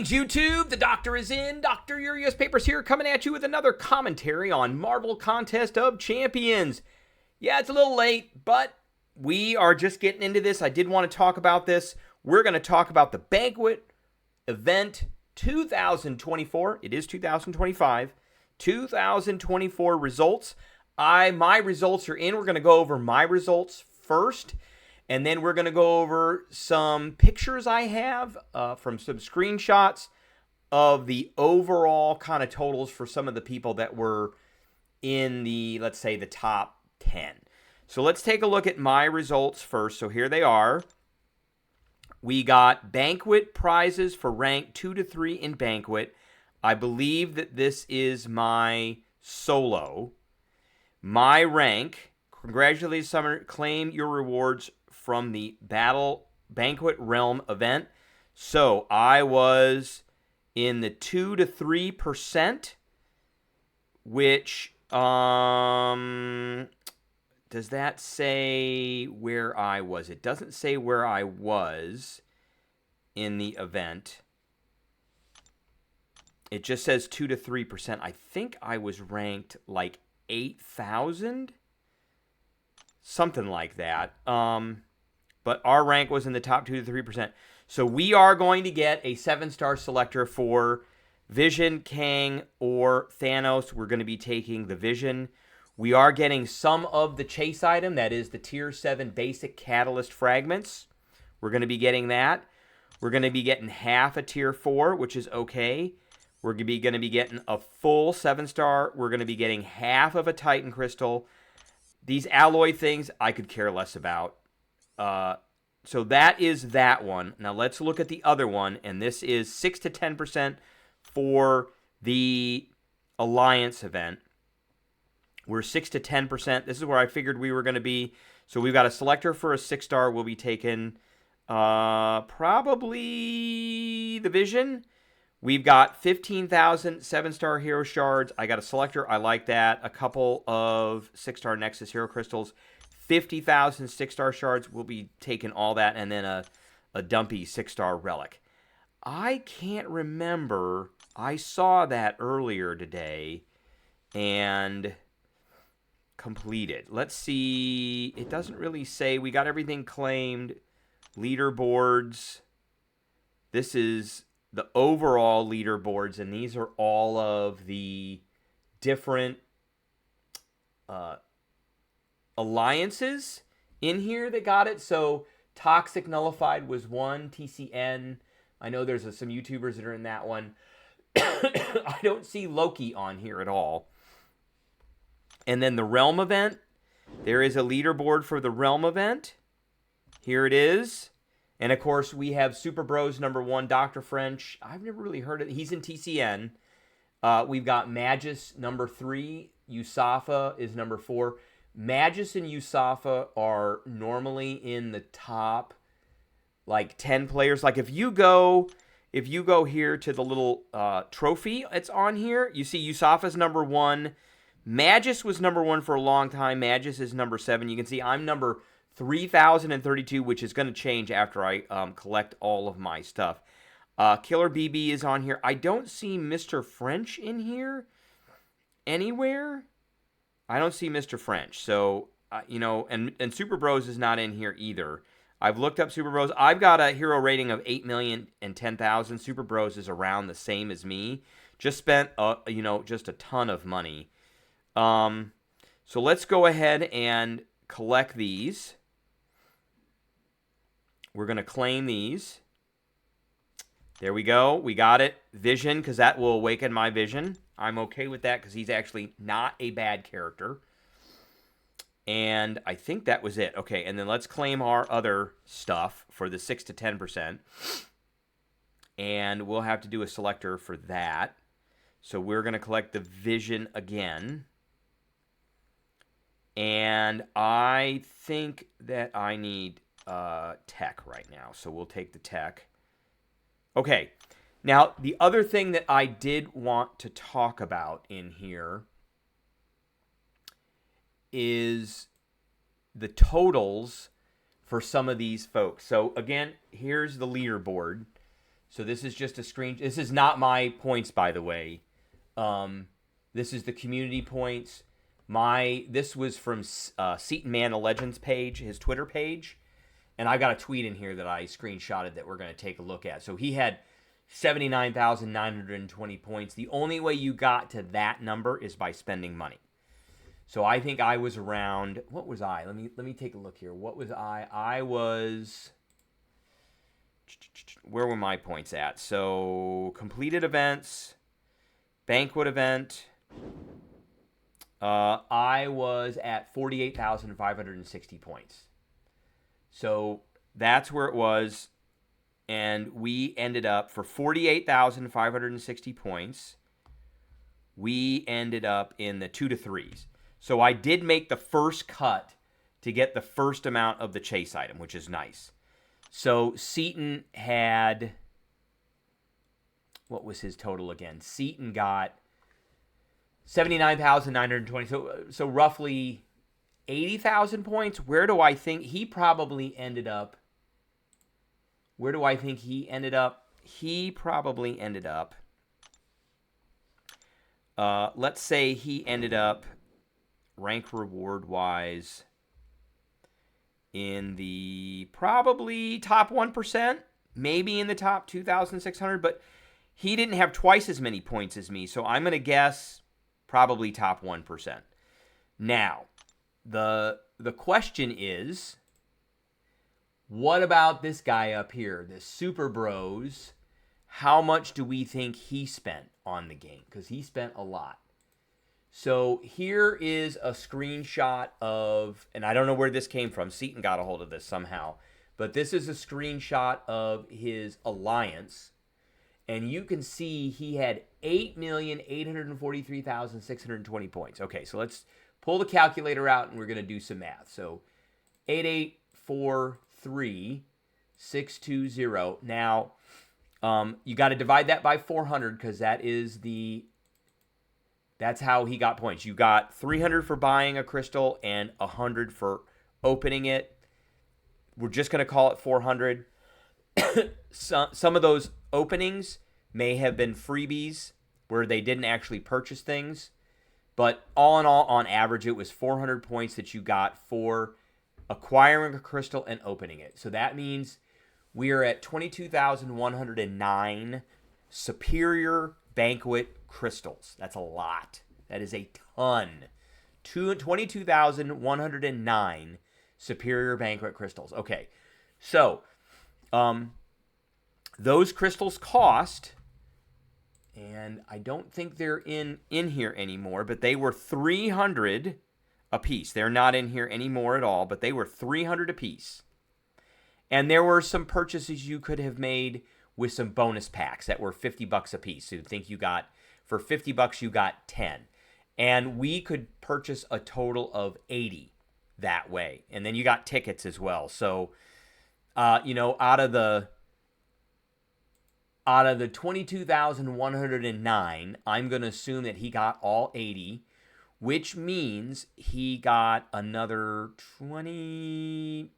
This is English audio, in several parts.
Greetings, YouTube. The doctor is in. Dr. Urias Papers here, coming at you with another commentary on Marvel Contest of Champions. Yeah, it's a little late, but we are just getting into this. I did want to talk about this. We're going to talk about the Banquet Event 2024. It is 2025. 2024 results. My results are in. We're going to go over my results first. And then we're going to go over some pictures I have from some screenshots of the overall kind of totals for some of the people that were in the, let's say, the top 10. So let's take a look at my results first. So here they are. We got Banquet prizes for rank 2 to 3 in Banquet. I believe that this is my solo. My rank, congratulations, Summer, claim your rewards from the Banquet Realm event. So I was in the 2 to 3%, which does that say where I was? It doesn't say where I was in the event. It just says 2 to 3%. I think I was ranked like 8,000, something like that. But our rank was in the top 2 to 3%. So we are going to get a 7-star selector for Vision, Kang, or Thanos. We're going to be taking the Vision. We are getting some of the chase item. That is the Tier 7 basic catalyst fragments. We're going to be getting that. We're going to be getting half a Tier 4, which is okay. We're going to be getting a full 7-star. We're going to be getting half of a Titan Crystal. These alloy things, I could care less about. So that is that one. Now let's look at the other one, and this is 6 to 10% for the Alliance event. We're 6 to 10%. This is where I figured we were going to be. So we've got a selector for a 6-star. We'll be taking probably the Vision. We've got 15,000 7-star hero shards. I got a selector. I like that. A couple of 6-star Nexus hero crystals. 50,000 6-star shards. We'll be taking all that. And then a dumpy 6-star relic. I can't remember. I saw that earlier today and completed. Let's see. It doesn't really say. We got everything claimed. Leaderboards. This is the overall leaderboards, and these are all of the different alliances in here that got it. So Toxic Nullified was one, TCN. I know there's some YouTubers that are in that one. I don't see Loki on here at all. And then the Realm event. There is a leaderboard for the Realm event. Here it is. And, of course, we have Super Bros #1, Dr. French. I've never really heard of it. He's in TCN. We've got Magus #3. Usafa is #4. Magus and Usafa are normally in the top, like, 10 players. Like, if you go here to the little trophy that's on here, you see Usafa's #1. Magus was #1 for a long time. Magus is #7. You can see I'm number 3,032, which is going to change after I collect all of my stuff. Killer BB is on here. I don't see Mr. French in here anywhere. I don't see Mr. French. So, and Super Bros is not in here either. I've looked up Super Bros. I've got a hero rating of 8,010,000. Super Bros is around the same as me. Just spent, just a ton of money. So let's go ahead and collect these. We're going to claim these. There we go. We got it. Vision, because that will awaken my Vision. I'm okay with that because he's actually not a bad character. And I think that was it. Okay, and then let's claim our other stuff for the 6 to 10%. And we'll have to do a selector for that. So we're going to collect the Vision again. And I think that I need tech right now. So we'll take the tech. Okay. Now, the other thing that I did want to talk about in here is the totals for some of these folks. So, again, here's the leaderboard. So this is just a screen. This is not my points, by the way. This is the community points. This was from Seton Man of Legends page, his Twitter page. And I got a tweet in here that I screenshotted that we're going to take a look at. So he had 79,920 points. The only way you got to that number is by spending money. So I think I was around, what was I? Let me take a look here. What was I? I was, where were my points at? So completed events, banquet event. I was at 48,560 points. So that's where it was. And we ended up, for 48,560 points, we ended up in the 2 to 3s. So I did make the first cut to get the first amount of the chase item, which is nice. So Seton had, what was his total again? Seton got 79,920. So roughly 80,000 points. Where do I think he probably ended up? Where do I think he ended up? He probably ended up, let's say he ended up rank reward wise in the probably top 1%, maybe in the top 2,600, but he didn't have twice as many points as me, so I'm going to guess probably top 1%. Now, the question is, what about this guy up here, this Super Bros? How much do we think he spent on the game? Because he spent a lot. So here is a screenshot of, and I don't know where this came from. Seton got a hold of this somehow. But this is a screenshot of his alliance. And you can see he had 8,843,620 points. Okay, so let's pull the calculator out and we're going to do some math. So 8843,620. Now, you got to divide that by 400 because that's how he got points. You got 300 for buying a crystal and 100 for opening it. We're just going to call it 400. Some of those openings may have been freebies where they didn't actually purchase things. But all in all, on average, it was 400 points that you got for acquiring a crystal and opening it. So that means we are at 22,109 superior banquet crystals. That's a lot. That is a ton. 22,109 superior banquet crystals. Okay, so those crystals cost, and I don't think they're in here anymore, but they were 300 a piece. They're not in here anymore at all, but they were 300 a piece. And there were some purchases you could have made with some bonus packs that were $50 a piece. So you think you got, for $50 you got 10. And we could purchase a total of 80 that way. And then you got tickets as well. So, out of the 22,109, I'm going to assume that he got all 80, which means he got another 20,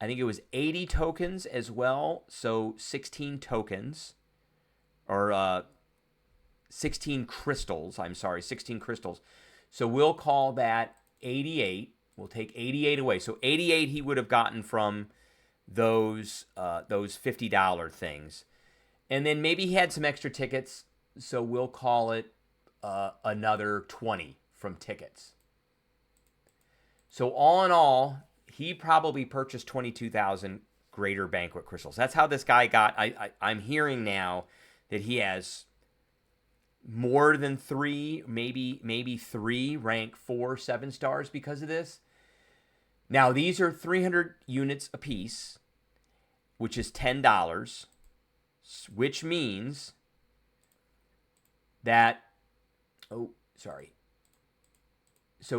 I think it was 80 tokens as well. So 16 tokens, or 16 crystals. 16 crystals. So we'll call that 88. We'll take 88 away. So 88 he would have gotten from those $50 things. And then maybe he had some extra tickets. So we'll call it another 20 from tickets. So all in all, he probably purchased 22,000 greater banquet crystals. That's how this guy got. I'm hearing now that he has more than 3, maybe 3 rank 4 7 stars because of this. Now these are 300 units a piece, which is $10, which means that, so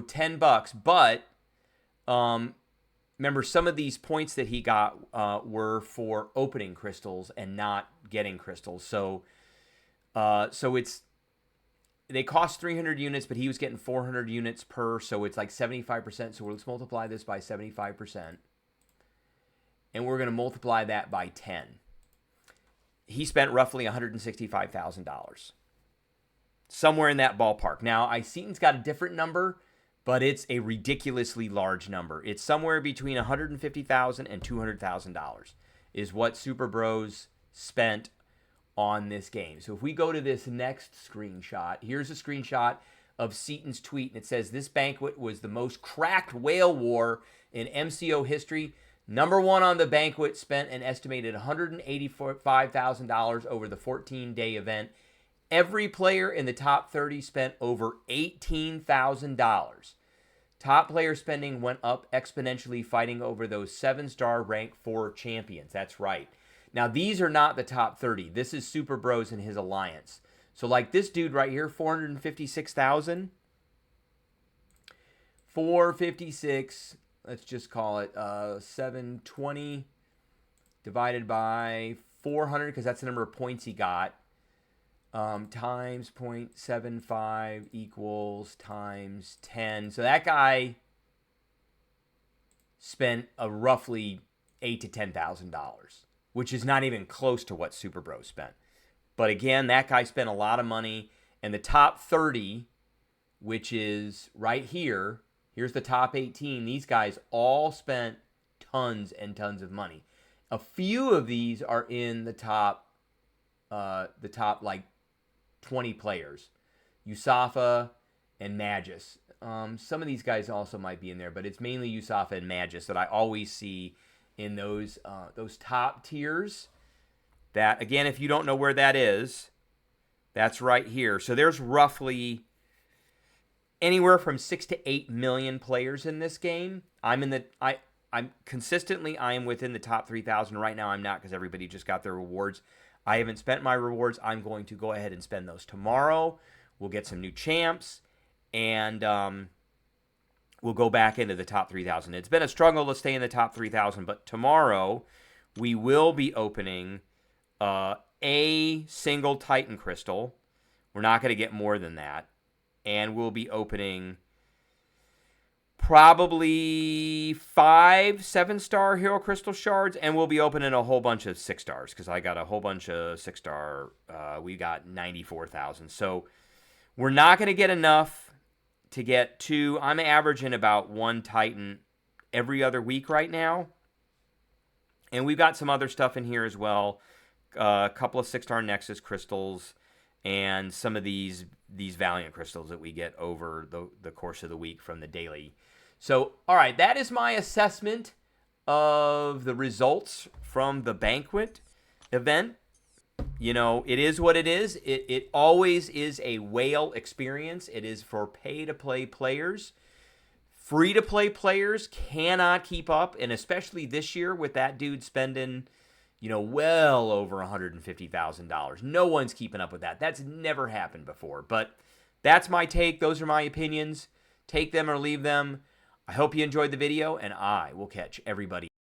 $10, but remember, some of these points that he got were for opening crystals and not getting crystals. So they cost 300 units, but he was getting 400 units per, so it's like 75%. So let's multiply this by 75%. And we're going to multiply that by 10. he spent roughly $165,000. Somewhere in that ballpark. Now, Seaton's got a different number, but it's a ridiculously large number. It's somewhere between $150,000 and $200,000 is what Super Bros spent on this game. So if we go to this next screenshot, here's a screenshot of Seaton's tweet, and it says, this banquet was the most cracked whale war in MCO history. Number one on the banquet spent an estimated $185,000 over the 14-day event. Every player in the top 30 spent over $18,000. Top player spending went up exponentially, fighting over those 7-star rank 4 champions. That's right. Now, these are not the top 30. This is Super Bros and his alliance. So, like this dude right here, 456,000. 456, let's just call it 720 divided by 400, because that's the number of points he got. Times 0.75 equals times 10. So that guy spent a roughly $8,000 to $10,000, which is not even close to what Super Bros spent. But again, that guy spent a lot of money. And the top 30, which is right here, here's the top 18. These guys all spent tons and tons of money. A few of these are in the top like 20 players. Usafa and Magus. Some of these guys also might be in there, but it's mainly Usafa and Magus that I always see in those top tiers. That, again, if you don't know where that is, that's right here. So there's roughly anywhere from 6 to 8 million players in this game. I'm within the top 3,000 right now. I'm not, because everybody just got their rewards. I haven't spent my rewards. I'm going to go ahead and spend those tomorrow. We'll get some new champs, and we'll go back into the top 3,000. It's been a struggle to stay in the top 3,000, but tomorrow we will be opening a single Titan crystal. We're not going to get more than that. And we'll be opening probably 5 7-star Hero Crystal Shards, and we'll be opening a whole bunch of 6-stars, because I got a whole bunch of 6-star. We got 94,000. So we're not going to get enough to get 2. I'm averaging about 1 Titan every other week right now. And we've got some other stuff in here as well. A couple of 6-star Nexus crystals and some of these Valiant crystals that we get over the course of the week from the daily. So, all right, that is my assessment of the results from the Banquet event. You know, it is what it is. It always is a whale experience. It is for pay-to-play players. Free-to-play players cannot keep up, and especially this year with that dude spending, you know, well over $150,000. No one's keeping up with that. That's never happened before. But that's my take. Those are my opinions. Take them or leave them. I hope you enjoyed the video, and I will catch everybody